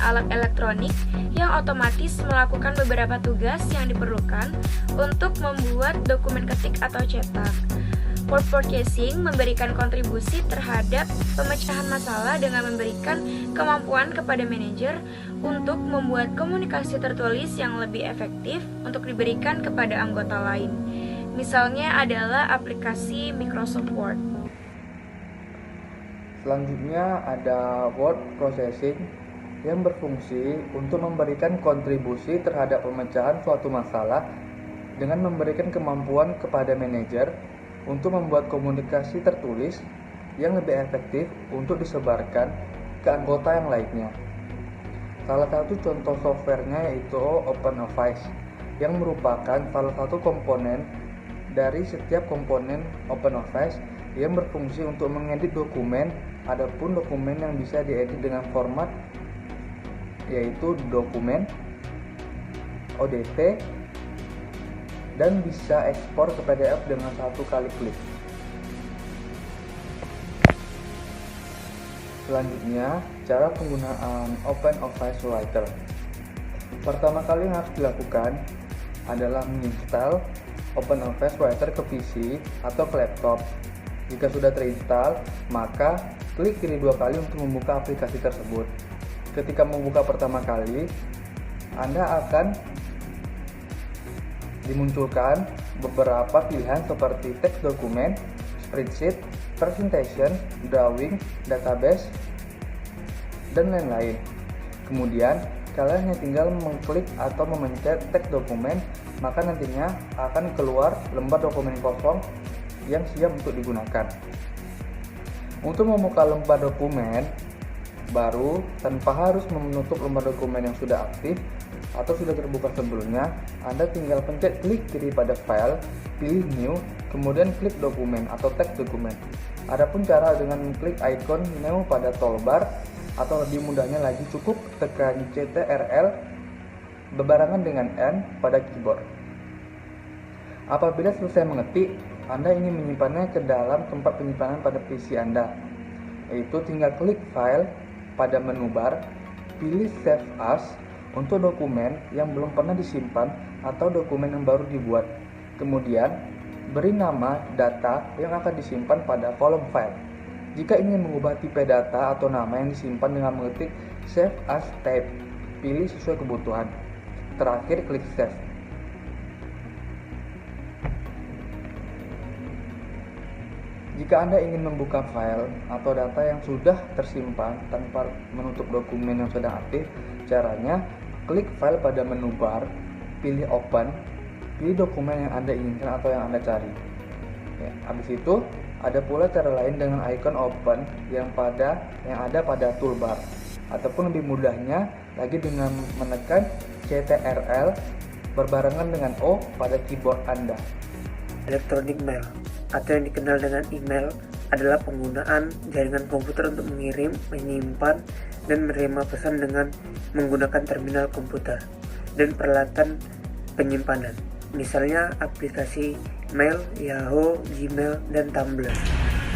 alat elektronik yang otomatis melakukan beberapa tugas yang diperlukan untuk membuat dokumen ketik atau cetak. Word processing memberikan kontribusi terhadap pemecahan masalah dengan memberikan kemampuan kepada manajer untuk membuat komunikasi tertulis yang lebih efektif untuk diberikan kepada anggota lain. Misalnya adalah aplikasi Microsoft Word. Selanjutnya ada word processing yang berfungsi untuk memberikan kontribusi terhadap pemecahan suatu masalah dengan memberikan kemampuan kepada manajer untuk membuat komunikasi tertulis yang lebih efektif untuk disebarkan ke anggota yang lainnya. Salah satu contoh softwarenya yaitu OpenOffice yang merupakan salah satu komponen dari setiap komponen OpenOffice yang berfungsi untuk mengedit dokumen. Adapun dokumen yang bisa diedit dengan format yaitu dokumen, ODT, dan bisa ekspor ke PDF dengan satu kali klik. Selanjutnya, cara penggunaan OpenOffice Writer. Pertama kali yang harus dilakukan adalah menginstal OpenOffice Writer ke PC atau ke laptop. Jika sudah terinstall, maka klik kiri 2 kali untuk membuka aplikasi tersebut. Ketika membuka pertama kali, Anda akan dimunculkan beberapa pilihan seperti teks dokumen, spreadsheet, presentation, drawing, database, dan lain-lain. Kemudian, kalian hanya tinggal mengklik atau memencet teks dokumen, maka nantinya akan keluar lembar dokumen kosong yang siap untuk digunakan. Untuk membuka lembar dokumen baru tanpa harus menutup lembar dokumen yang sudah aktif atau sudah terbuka sebelumnya, Anda tinggal pencet klik kiri pada file, pilih new, kemudian klik dokumen atau teks dokumen. Adapun cara dengan klik icon new pada toolbar atau lebih mudahnya lagi cukup tekan Ctrl berbarengan dengan N pada keyboard. Apabila selesai mengetik, Anda ingin menyimpannya ke dalam tempat penyimpanan pada PC Anda, yaitu tinggal klik file pada menu bar, pilih save as untuk dokumen yang belum pernah disimpan atau dokumen yang baru dibuat. Kemudian, beri nama data yang akan disimpan pada kolom file. Jika ingin mengubah tipe data atau nama yang disimpan dengan mengetik save as type, pilih sesuai kebutuhan. Terakhir, klik save. Jika Anda ingin membuka file atau data yang sudah tersimpan tanpa menutup dokumen yang sedang aktif, caranya klik file pada menu bar, pilih open, pilih dokumen yang Anda inginkan atau yang Anda cari. Habis itu, ada pula cara lain dengan icon open yang ada pada toolbar, ataupun lebih mudahnya lagi dengan menekan Ctrl berbarengan dengan O pada keyboard Anda. Electronic mail atau yang dikenal dengan email adalah penggunaan jaringan komputer untuk mengirim, menyimpan, dan menerima pesan dengan menggunakan terminal komputer dan peralatan penyimpanan. Misalnya aplikasi mail, Yahoo, Gmail, dan Tumblr.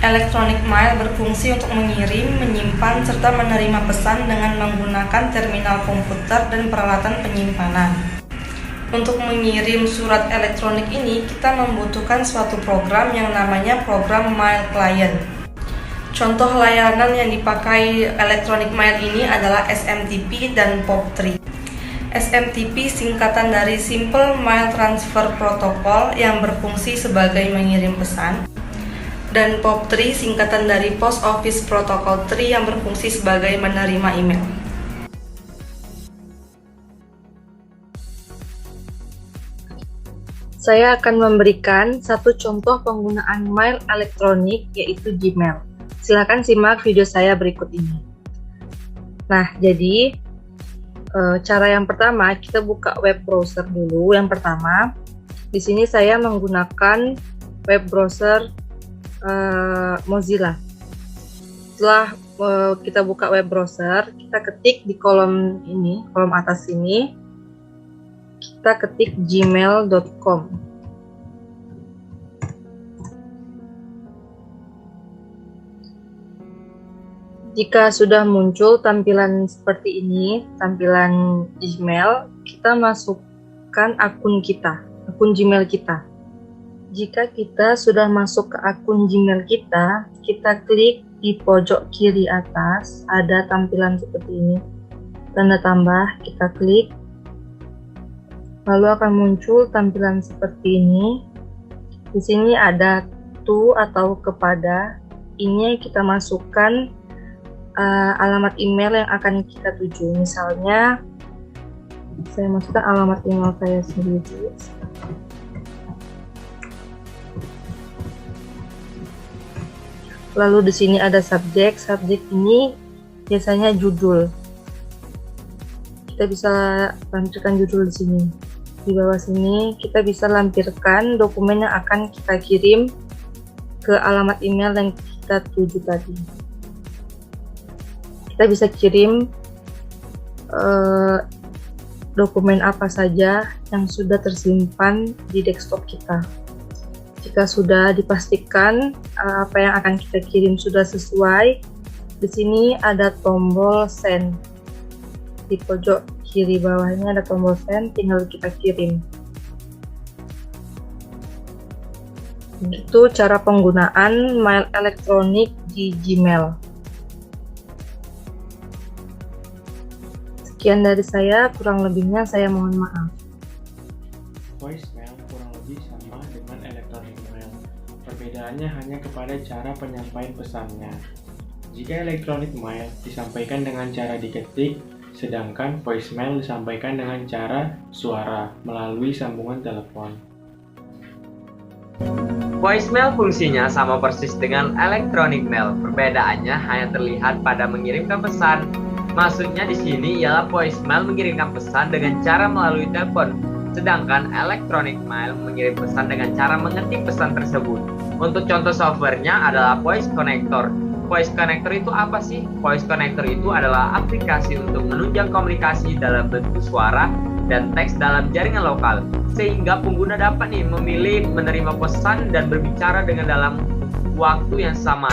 Electronic mail berfungsi untuk mengirim, menyimpan, serta menerima pesan dengan menggunakan terminal komputer dan peralatan penyimpanan. Untuk mengirim surat elektronik ini, kita membutuhkan suatu program yang namanya program Mail Client. Contoh layanan yang dipakai electronic mail ini adalah SMTP dan POP3. SMTP singkatan dari Simple Mail Transfer Protocol yang berfungsi sebagai mengirim pesan, dan POP3 singkatan dari Post Office Protocol 3 yang berfungsi sebagai menerima email. Saya akan memberikan satu contoh penggunaan mail elektronik, yaitu Gmail. Silakan simak video saya berikut ini. Nah, jadi cara yang pertama, kita buka web browser dulu. Yang pertama, di sini saya menggunakan web browser Mozilla. Setelah kita buka web browser, kita ketik di kolom ini, kolom atas ini, kita ketik gmail.com. Jika sudah muncul tampilan seperti ini, tampilan Gmail, kita masukkan akun Gmail kita. Jika kita sudah masuk ke akun Gmail kita klik di pojok kiri atas, ada tampilan seperti ini. Tanda tambah, kita klik. Lalu akan muncul tampilan seperti ini. Di sini ada to atau kepada. Ini kita masukkan alamat email yang akan kita tuju. Misalnya, saya masukkan alamat email saya sendiri. Lalu di sini ada subjek. Subjek ini biasanya judul. Kita bisa lampirkan judul di sini. Di bawah sini kita bisa lampirkan dokumen yang akan kita kirim ke alamat email yang kita tuju tadi. Kita bisa kirim dokumen apa saja yang sudah tersimpan di desktop kita. Jika sudah dipastikan apa yang akan kita kirim sudah sesuai, di sini ada tombol send. Di pojok kiri bawahnya ada tombol send, tinggal kita kirim. Itu cara penggunaan mail elektronik di Gmail. Sekian dari saya, kurang lebihnya saya mohon maaf. Voicemail kurang lebih sama dengan electronic mail. Perbedaannya hanya kepada cara penyampaian pesannya. Jika electronic mail disampaikan dengan cara diketik, sedangkan voicemail disampaikan dengan cara suara melalui sambungan telepon. Voicemail fungsinya sama persis dengan electronic mail. Perbedaannya hanya terlihat pada mengirimkan pesan. Maksudnya di sini ialah voicemail mengirimkan pesan dengan cara melalui telepon, sedangkan electronic mail mengirim pesan dengan cara mengetik pesan tersebut. Untuk contoh softwarenya adalah Voice Connector. Voice Connector itu apa sih? Voice Connector itu adalah aplikasi untuk menunjang komunikasi dalam bentuk suara dan teks dalam jaringan lokal, sehingga pengguna dapat memilih, menerima pesan dan berbicara dengan dalam waktu yang sama.